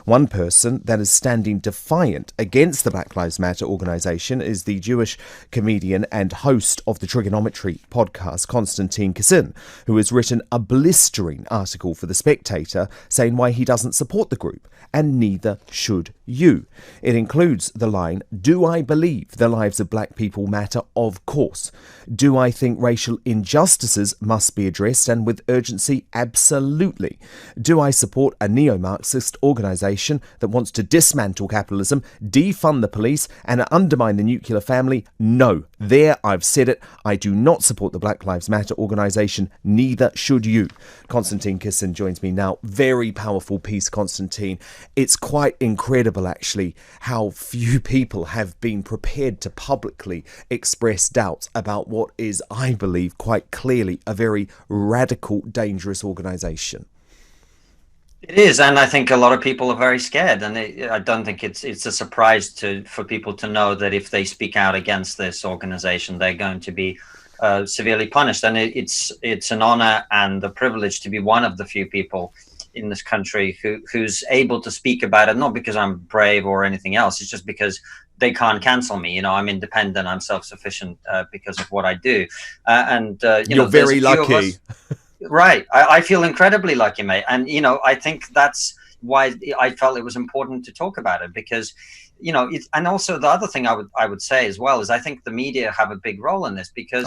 One person that is standing defiant against the Black Lives Matter organisation is the Jewish comedian and host of the Triggernometry podcast, Konstantin Kisin, who has written a blistering article for The Spectator saying why he doesn't support the group, and neither should you. It includes the line, "Do I believe the lives of black people matter? Of course. Do I think racial injustices must be addressed and with urgency? Absolutely. Do I support a neo-Marxist organisation that wants to dismantle capitalism, defund the police and undermine the nuclear family? No. There, I've said it. I do not support the Black Lives Matter organisation. Neither should you." Konstantin Kisin joins me now. Very powerful piece, Konstantin. It's quite incredible, actually, how few people have been prepared to publicly express doubts about what is, I believe, quite clearly a very radical, dangerous organisation. It is, and I think a lot of people are very scared, and I don't think it's a surprise for people to know that if they speak out against this organization, they're going to be severely punished. And it's an honor and a privilege to be one of the few people in this country who's able to speak about it, not because I'm brave or anything else. It's just because they can't cancel me. You know, I'm independent, I'm self-sufficient because of what I do. You're very lucky. Right. I feel incredibly lucky, mate. And, you know, I think that's why I felt it was important to talk about it, because, you know, and also the other thing I would say as well is I think the media have a big role in this, because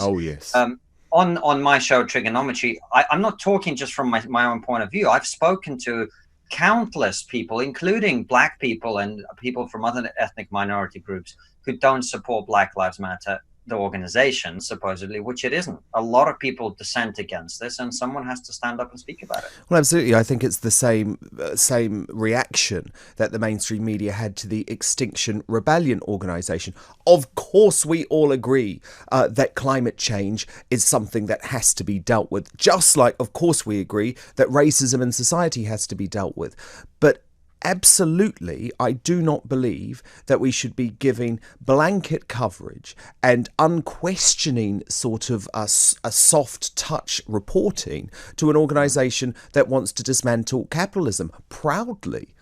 on my show, Triggernometry, I'm not talking just from my own point of view. I've spoken to countless people, including black people and people from other ethnic minority groups who don't support Black Lives Matter, the organization, supposedly, which it isn't. A lot of people dissent against this, and someone has to stand up and speak about it. Well, absolutely. I think it's the same reaction that the mainstream media had to the Extinction Rebellion organization. Of course, we all agree that climate change is something that has to be dealt with, just like, of course, we agree that racism in society has to be dealt with. But absolutely, I do not believe that we should be giving blanket coverage and unquestioning sort of a soft touch reporting to an organisation that wants to dismantle capitalism proudly.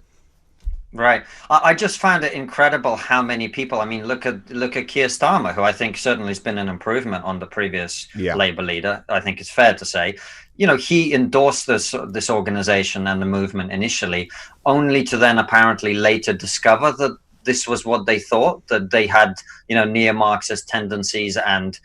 Right. I just found it incredible how many people. I mean, look at Keir Starmer, who I think certainly has been an improvement on the previous Labour leader. I think it's fair to say. You know, he endorsed this organization and the movement initially, only to then apparently later discover that this was what they thought, that they had, you know, neo-Marxist tendencies, and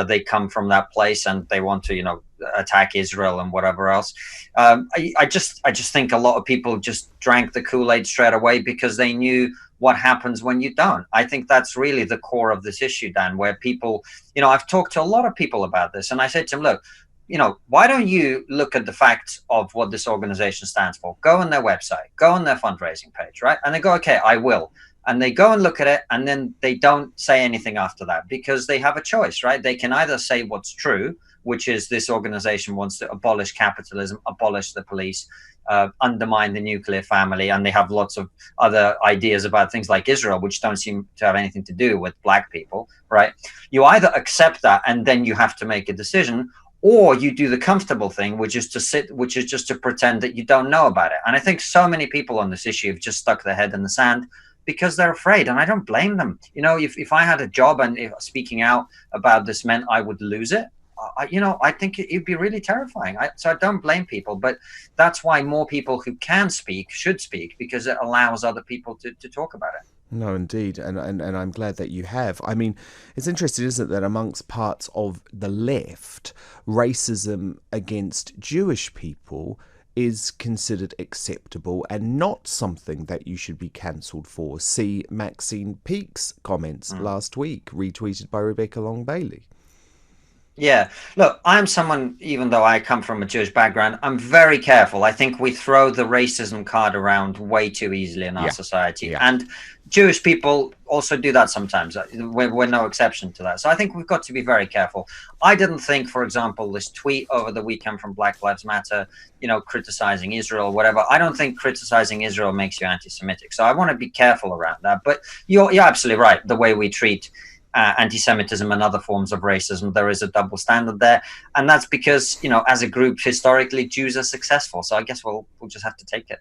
they come from that place and they want to, you know, attack Israel and whatever else. I just think a lot of people just drank the Kool-Aid straight away because they knew what happens when you don't. I think that's really the core of this issue, Dan, where people, you know, I've talked to a lot of people about this, and I said to them, look, you know, why don't you look at the facts of what this organization stands for? Go on their website, go on their fundraising page, right? And they go, okay, I will. And they go and look at it, and then they don't say anything after that, because they have a choice, right? They can either say what's true, which is this organization wants to abolish capitalism, abolish the police, undermine the nuclear family, and they have lots of other ideas about things like Israel, which don't seem to have anything to do with black people, right? You either accept that, and then you have to make a decision, or you do the comfortable thing, which is just to pretend that you don't know about it. And I think so many people on this issue have just stuck their head in the sand because they're afraid, and I don't blame them. You know, if I had a job and if speaking out about this meant I would lose it, I think it'd be really terrifying. So I don't blame people, but that's why more people who can speak should speak, because it allows other people to talk about it. No, indeed, and I'm glad that you have. I mean, it's interesting, isn't it, that amongst parts of the left, racism against Jewish people is considered acceptable and not something that you should be cancelled for. See Maxine Peake's comments last week, retweeted by Rebecca Long-Bailey. Yeah, look, I'm someone, even though I come from a Jewish background, I'm very careful. I think we throw the racism card around way too easily in our society. And Jewish people also do that sometimes. We're no exception to that. So I think we've got to be very careful. I didn't think, for example, this tweet over the weekend from Black Lives Matter, you know, criticizing Israel, whatever. I don't think criticizing Israel makes you anti-Semitic. So I want to be careful around that. But you're absolutely right. The way we treat anti-Semitism and other forms of racism, there is a double standard there, and that's because, you know, as a group historically Jews are successful, so I guess we'll just have to take it.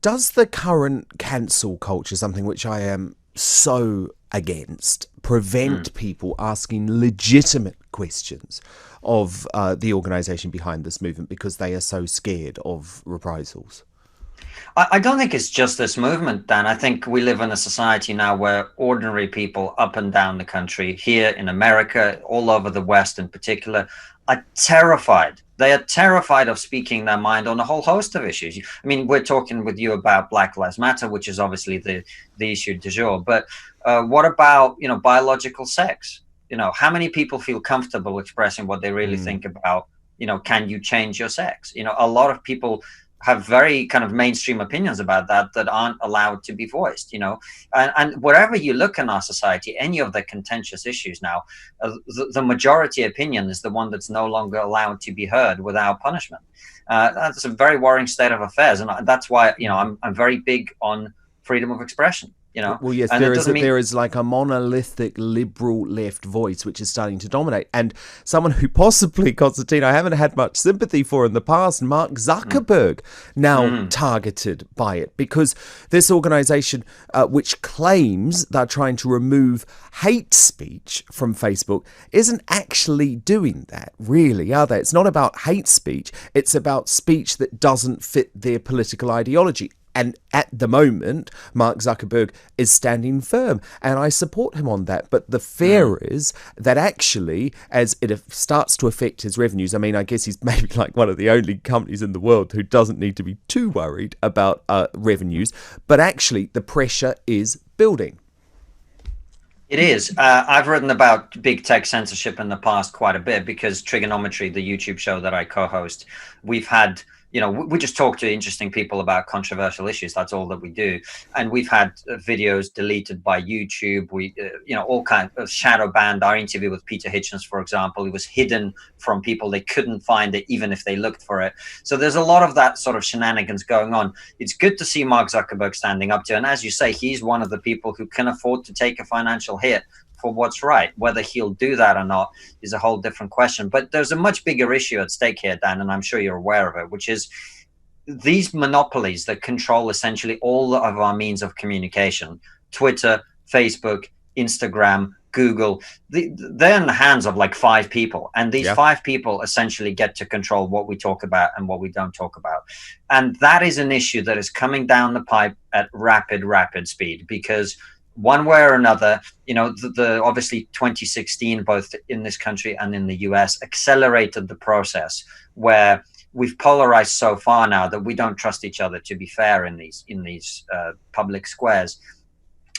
Does the current cancel culture, something which I am so against, prevent people asking legitimate questions of the organisation behind this movement because they are so scared of reprisals? I don't think it's just this movement, Dan. I think we live in a society now where ordinary people up and down the country, here in America, all over the West in particular, are terrified. They are terrified of speaking their mind on a whole host of issues. I mean, we're talking with you about Black Lives Matter, which is obviously the issue du jour. But what about, biological sex? How many people feel comfortable expressing what they really think about, can you change your sex? A lot of people have very kind of mainstream opinions about that aren't allowed to be voiced, and wherever you look in our society, any of the contentious issues now, the majority opinion is the one that's no longer allowed to be heard without punishment. That's a very worrying state of affairs, and that's why I'm very big on freedom of expression. Well, yes, and there is like a monolithic liberal left voice which is starting to dominate. And someone who possibly, Konstantin, I haven't had much sympathy for in the past, Mark Zuckerberg, now targeted by it, because this organisation, which claims they're trying to remove hate speech from Facebook, isn't actually doing that, really, are they? It's not about hate speech. It's about speech that doesn't fit their political ideology. And at the moment, Mark Zuckerberg is standing firm, and I support him on that. But the fear is that actually, as it starts to affect his revenues, I mean, I guess he's maybe like one of the only companies in the world who doesn't need to be too worried about revenues, but actually the pressure is building. It is. I've written about big tech censorship in the past quite a bit, because Triggernometry, the YouTube show that I co-host, we've had... we just talk to interesting people about controversial issues. That's all that we do. And we've had videos deleted by YouTube. We, all kinds of shadow banned. Our interview with Peter Hitchens, for example, it was hidden from people. They couldn't find it, even if they looked for it. So there's a lot of that sort of shenanigans going on. It's good to see Mark Zuckerberg standing up to, and as you say, he's one of the people who can afford to take a financial hit for what's right. Whether he'll do that or not is a whole different question. But there's a much bigger issue at stake here, Dan, and I'm sure you're aware of it, which is these monopolies that control essentially all of our means of communication, Twitter, Facebook, Instagram, Google, they're in the hands of like 5 people. And these 5 people essentially get to control what we talk about and what we don't talk about. And that is an issue that is coming down the pipe at rapid speed, because one way or another, the obviously 2016, both in this country and in the US, accelerated the process where we've polarized so far now that we don't trust each other to be fair in these public squares.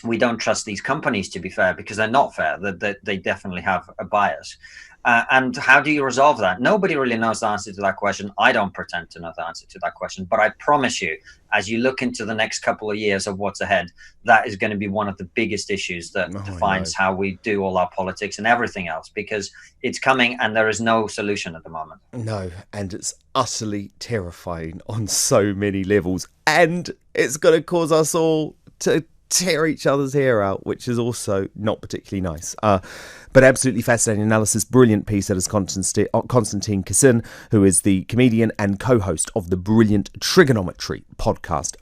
We don't trust these companies to be fair because they're not fair. That they definitely have a bias. And how do you resolve that? Nobody really knows the answer to that question. I don't pretend to know the answer to that question, but I promise you, as you look into the next couple of years of what's ahead, that is going to be one of the biggest issues that defines how we do all our politics and everything else, because it's coming and there is no solution at the moment. No, and it's utterly terrifying on so many levels, and it's going to cause us all to tear each other's hair out, which is also not particularly nice. But absolutely fascinating analysis. Brilliant piece. That is Konstantin Kisin, who is the comedian and co-host of the brilliant Triggernometry podcast.